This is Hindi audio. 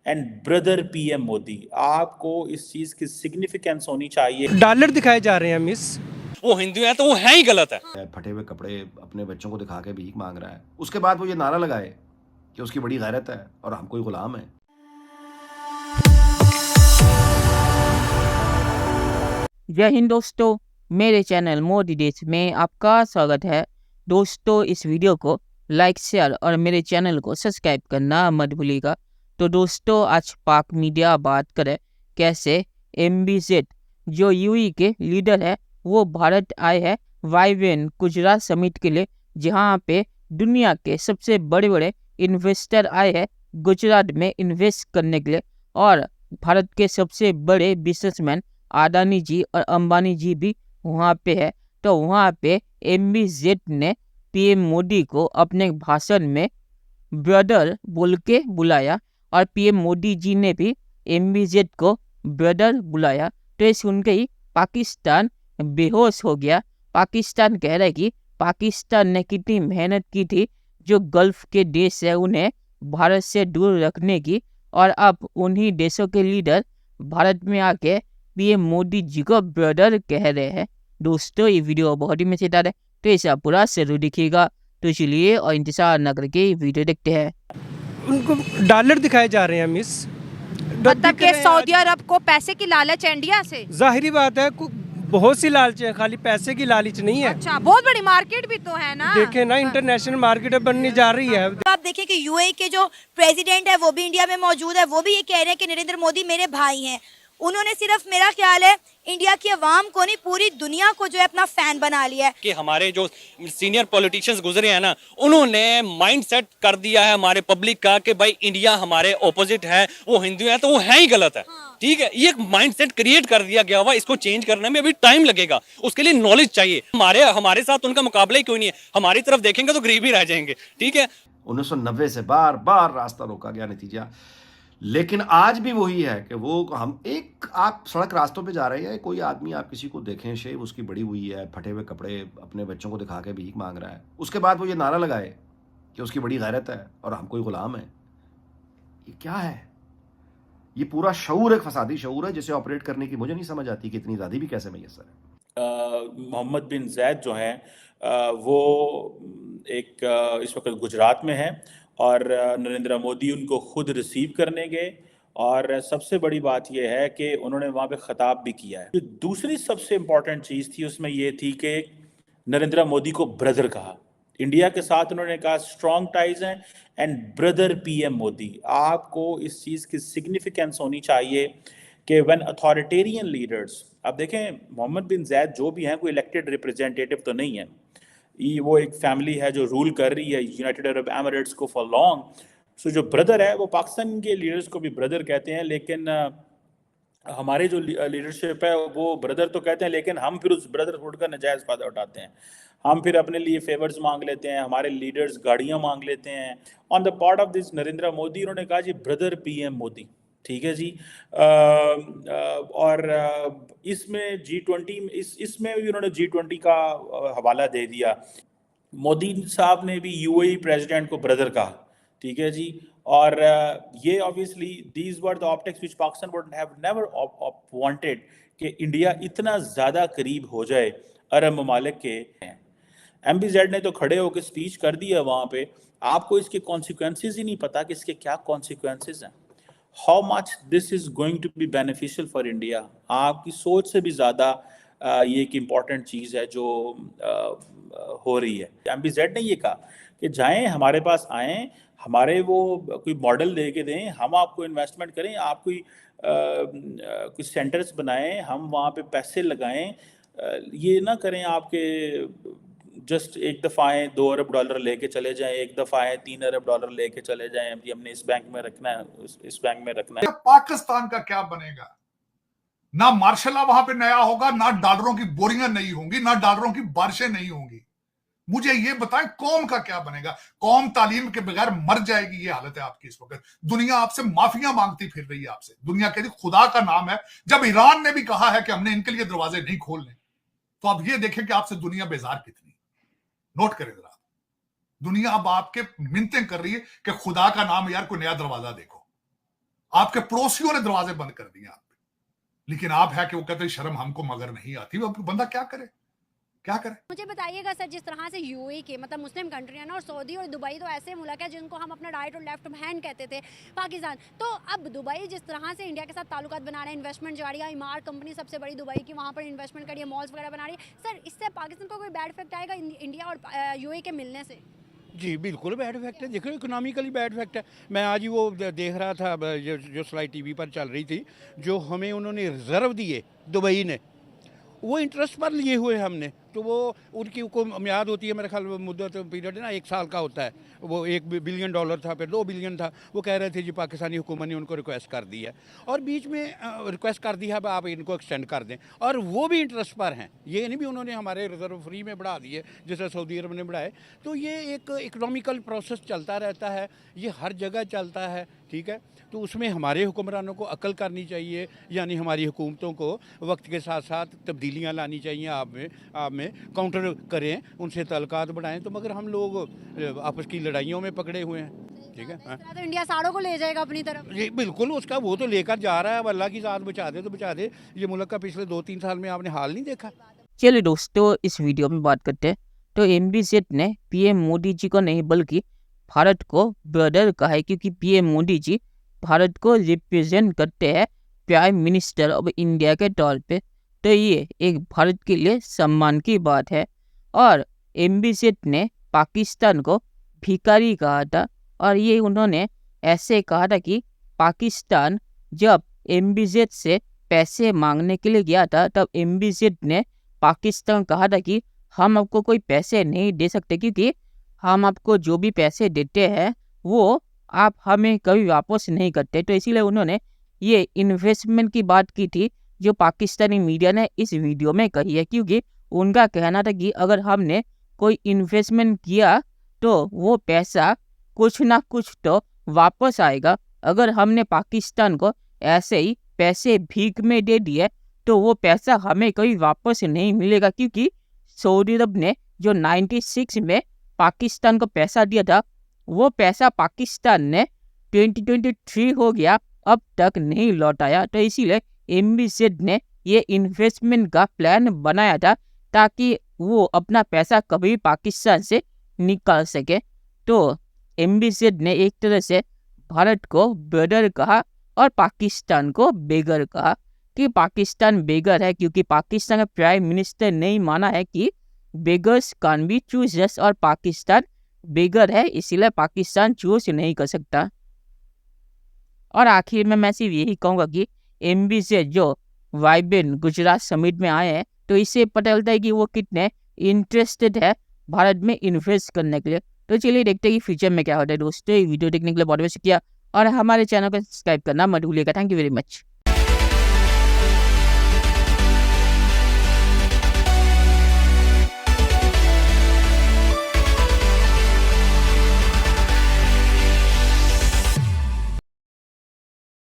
And brother PM Modi. आपको इस चीज की सिग्निफिकेंस होनी चाहिए। डॉलर दिखाए जा रहे हैं मिस। वो हिंदू है तो वो है ही गलत है। फटे हुए कपड़े अपने बच्चों को दिखा के भीख मांग रहा है, उसके बाद वो ये नारा लगाए कि उसकी बड़ी गैरत है और हम कोई गुलाम है। जय हिंद दोस्तों, मेरे चैनल मोदी देश में आपका स्वागत है। दोस्तों, इस वीडियो को लाइक शेयर और मेरे चैनल को सब्सक्राइब करना मत भूलिएगा। तो दोस्तों, आज पाक मीडिया बात करे कैसे MBZ जो यूएई के लीडर है वो भारत आए हैं वाइवेन गुजरात समिट के लिए, जहां पे दुनिया के सबसे बड़े बड़े इन्वेस्टर आए हैं गुजरात में इन्वेस्ट करने के लिए। और भारत के सबसे बड़े बिजनेसमैन अडानी जी और अंबानी जी भी वहाँ पे है। तो वहाँ पे MBZ ने PM मोदी को अपने भाषण में ब्रदर बोल के बुलाया और PM मोदी जी ने भी MBZ को ब्रदर बुलाया। तो ये सुन के ही पाकिस्तान बेहोश हो गया। पाकिस्तान कह रहा है कि पाकिस्तान ने कितनी मेहनत की थी जो गल्फ के देश है उन्हें भारत से दूर रखने की, और अब उन्हीं देशों के लीडर भारत में आके PM मोदी जी को ब्रदर कह रहे हैं। दोस्तों, ये वीडियो बहुत ही मजेदार है, तो इसे पूरा जरूर देखिएगा। तो चलिए और इंतजार न करके वीडियो देखते हैं। उनको डॉलर दिखाए जा रहे हैं मिस। मतलब कि सऊदी अरब को पैसे की लालच है इंडिया से। जाहिर बात है, बहुत सी लालच है, खाली पैसे की लालच नहीं है। अच्छा, बहुत बड़ी मार्केट भी तो है ना। देखे ना, इंटरनेशनल मार्केट बनने जा रही है। तो आप देखिए कि यूएई के जो प्रेसिडेंट है वो भी इंडिया में मौजूद है। वो भी ये कह रहे हैं कि नरेंद्र मोदी मेरे भाई हैं। उन्होंने सिर्फ, मेरा ख्याल है, इंडिया की आवाम को नहीं, पूरी दुनिया को जो है अपना फैन बना लिया है। कि हमारे जो सीनियर पॉलिटिशियंस गुजरे हैं ना, उन्होंने माइंड सेट कर दिया है हमारे पब्लिक का कि भाई इंडिया हमारे ऑपोजिट है, वो हिंदू है तो वो है ही गलत है। ठीक है, ये माइंड सेट क्रिएट कर दिया गया हुआ, इसको चेंज करने में अभी टाइम लगेगा, उसके लिए नॉलेज चाहिए। हमारे साथ उनका मुकाबला ही क्यों नहीं है, हमारी तरफ देखेंगे तो गरीब ही रह जाएंगे। ठीक है, 1990 से बार बार रास्ता रोका गया, नतीजा लेकिन आज भी वही है कि वो हम एक, आप सड़क रास्तों पे जा रहे हैं, कोई आदमी आप किसी को देखें, शेव उसकी बड़ी हुई है, फटे हुए कपड़े अपने बच्चों को दिखा के भीख मांग रहा है, उसके बाद वो ये नारा लगाए कि उसकी बड़ी गैरत है और हम कोई गुलाम है। ये क्या है? ये पूरा शऊर एक फसादी शऊर है जिसे ऑपरेट करने की मुझे नहीं समझ आती कि इतनी ज़्यादा भी कैसे मैसर है। मोहम्मद बिन जैद जो हैं वो एक इस वक्त गुजरात में है और नरेंद्र मोदी उनको खुद रिसीव करने गए। और सबसे बड़ी बात यह है कि उन्होंने वहाँ पे खिताब भी किया है। जो दूसरी सबसे इम्पोर्टेंट चीज़ थी उसमें ये थी कि नरेंद्र मोदी को ब्रदर कहा। इंडिया के साथ उन्होंने कहा स्ट्रॉन्ग टाइज हैं एंड ब्रदर PM मोदी। आपको इस चीज़ की सिग्निफिकेंस होनी चाहिए कि व्हेन अथॉरिटेरियन लीडर्स, आप देखें मोहम्मद बिन जैद जो भी हैं कोई इलेक्टेड रिप्रेजेंटेटिव तो नहीं है, ये वो एक फैमिली है जो रूल कर रही है यूनाइटेड अरब एमिरेट्स को फॉर लॉन्ग। सो जो ब्रदर है वो पाकिस्तान के लीडर्स को भी ब्रदर कहते हैं, लेकिन हमारे जो लीडरशिप है वो ब्रदर तो कहते हैं, लेकिन हम फिर उस ब्रदरहुड का नजायज़ फ़ायदा उठाते हैं। हम फिर अपने लिए फेवर्स मांग लेते हैं, हमारे लीडर्स गाड़ियाँ मांग लेते हैं। On the part of this Narendra Modi, उन्होंने कहा जी ब्रदर PM मोदी। ठीक है जी। और इसमें G20, इसमें भी उन्होंने G20 का हवाला दे दिया। मोदी साहब ने भी UAE प्रेसिडेंट को ब्रदर कहा। ठीक है जी। और ये obviously these were the optics which Pakistan would have never wanted कि इंडिया इतना ज़्यादा करीब हो जाए अरब ममालिक के। MBZ ने तो खड़े होकर स्पीच कर दी है वहाँ पे। आपको इसके कॉन्सिक्वेंसेज ही नहीं पता कि इसके क्या कॉन्सिक्वेंसेज हैं, how much this is going to be beneficial for India. आपकी सोच से भी ज़्यादा ये एक इम्पॉर्टेंट चीज़ है जो हो रही है। MBZ ने ये कहा कि जाएं, हमारे पास आएँ, हमारे वो कोई मॉडल दे के दें, हम आपको इन्वेस्टमेंट करें, आप कोई कुछ सेंटर्स बनाएं, हम वहाँ पे पैसे लगाएं। ये ना करें आपके जस्ट एक दफ़ा आए $2 अरब लेके चले जाएं, एक दफ़ा आए $3 अरब लेके चले जाएं, अभी हमने इस बैंक में रखना है, इस बैंक में रखना है। पाकिस्तान का क्या बनेगा? ना मार्शल लॉ वहां पे नया होगा, ना डॉलरों की बोरियां नई होंगी, ना डॉलरों की बारिशें नहीं होंगी। मुझे ये बताएं कौम का क्या बनेगा? कौम तालीम के बगैर मर जाएगी। ये हालत है आपकी इस वक्त। दुनिया आपसे माफिया मांगती फिर रही है आपसे। दुनिया कहती खुदा का नाम है। जब ईरान ने भी कहा है कि हमने इनके लिए दरवाजे नहीं खोलने, तो अब ये देखें कि आपसे दुनिया बेजार कितनी। नोट करें जरा, दुनिया अब आपके मिन्नतें कर रही है कि खुदा का नाम यार कोई नया दरवाजा देखो। आपके पड़ोसियों ने दरवाजे बंद कर दिए आप पे, लेकिन आप है कि वो कहते हैं शर्म हमको मगर नहीं आती। वो बंदा क्या करे, क्या करे? मुझे बताइएगा सर, जिस तरह से यूएई के मतलब मुस्लिम कंट्री है ना, और सऊदी और दुबई तो ऐसे मुल्क है जिनको हम अपना राइट और लेफ्ट हैंड कहते थे पाकिस्तान, तो अब दुबई जिस तरह से इंडिया के साथ ताल्लुकात बना रहे हैं, इन्वेस्टमेंट जा रही है, इमारत कंपनी सबसे बड़ी दुबई की वहाँ पर इन्वेस्टमेंट करी है, मॉल्स वगैरह बना रही है, सर इससे पाकिस्तान को कोई बैड इफेक्ट आएगा इंडिया और यूएई के मिलने से? जी बिल्कुल बैड इफेक्ट है। देखो इकोनॉमिकली बैड इफेक्ट है। मैं आज ही वो देख रहा था, जो स्लाइड टीवी पर चल रही थी, जो हमें उन्होंने रिजर्व दिए दुबई ने, वो इंटरेस्ट पर लिए हुए हमने, तो वो उनकी को मियाद होती है मेरे ख्याल मुद्दत पीरियड है ना, 1 साल का होता है। वो $1 बिलियन था, फिर 2 बिलियन था। वो कह रहे थे जी पाकिस्तानी हुकूमत ने उनको रिक्वेस्ट कर दी है, और बीच में रिक्वेस्ट कर दी है अब आप इनको एक्सटेंड कर दें, और वो भी इंटरेस्ट पर हैं। ये नहीं भी उन्होंने हमारे रिजर्व फ्री में बढ़ा दिए जैसे सऊदी अरब ने बढ़ाए। तो ये एक इकोनॉमिकल प्रोसेस चलता रहता है, ये हर जगह चलता है, ठीक है। तो उसमें हमारे हुक्मरानों को अकल करनी चाहिए, यानी हमारी हुकूमतों को वक्त के साथ साथ तब्दीलियाँ लानी चाहिए, आप में काउंटर करें, उनसे तल्लुकात बढ़ाएं। तो मगर हम लोग आपस की लड़ाइयों में पकड़े हुए हैं, ठीक है। हाँ। तो इंडिया सारों को ले जाएगा अपनी तरफ? जी बिल्कुल, उसका वो तो लेकर जा रहा है। अब अल्लाह की ज़ात बचा दे तो बचा दे। ये मुल्क का पिछले 2-3 साल में आपने हाल नहीं देखा। चलिए दोस्तों, इस वीडियो में बात करते हैं। तो MBZ ने PM मोदी जी को नहीं बल्कि भारत को ब्रदर कहा है, क्योंकि PM मोदी जी भारत को रिप्रेजेंट करते हैं प्राइम मिनिस्टर ऑफ इंडिया के तौर पे। तो ये एक भारत के लिए सम्मान की बात है। और MBZ ने पाकिस्तान को भिखारी कहा था, और ये उन्होंने ऐसे कहा था कि पाकिस्तान जब MBZ से पैसे मांगने के लिए गया था, तब MBZ ने पाकिस्तान कहा था कि हम आपको कोई पैसे नहीं दे सकते, क्योंकि हम आपको जो भी पैसे देते हैं वो आप हमें कभी वापस नहीं करते। तो इसीलिए उन्होंने ये इन्वेस्टमेंट की बात की थी, जो पाकिस्तानी मीडिया ने इस वीडियो में कही है, क्योंकि उनका कहना था कि अगर हमने कोई इन्वेस्टमेंट किया तो वो पैसा कुछ ना कुछ तो वापस आएगा। अगर हमने पाकिस्तान को ऐसे ही पैसे भीख में दे दिए तो वो पैसा हमें कभी वापस नहीं मिलेगा, क्योंकि सऊदी अरब ने जो 96 में पाकिस्तान को पैसा दिया था, वो पैसा पाकिस्तान ने 2023 हो गया, अब तक नहीं लौटाया। तो इसीलिए MBZ ने ये इन्वेस्टमेंट का प्लान बनाया था, ताकि वो अपना पैसा कभी पाकिस्तान से निकाल सके। तो MBZ ने एक तरह से भारत को ब्रदर कहा और पाकिस्तान को बेगर कहा, कि पाकिस्तान बेगर है, क्योंकि पाकिस्तान का प्राइम मिनिस्टर नहीं माना है कि बेगर्स कैन बी चूजर्स, और पाकिस्तान बेगर है, इसीलिए पाकिस्तान चूज नहीं कर सकता। और आखिर में मैं सिर्फ यही कहूँगा कि MBZ जो वाइब्रेंट गुजरात समिट में आए हैं, तो इससे पता चलता है कि वो कितने इंटरेस्टेड है भारत में इन्वेस्ट करने के लिए। तो चलिए देखते हैं कि फ्यूचर में क्या होता है। दोस्तों वीडियो देखने के लिए बहुत बहुत शुक्रिया, और हमारे चैनल को सब्सक्राइब करना मत भूलिएगा। Thank you very much.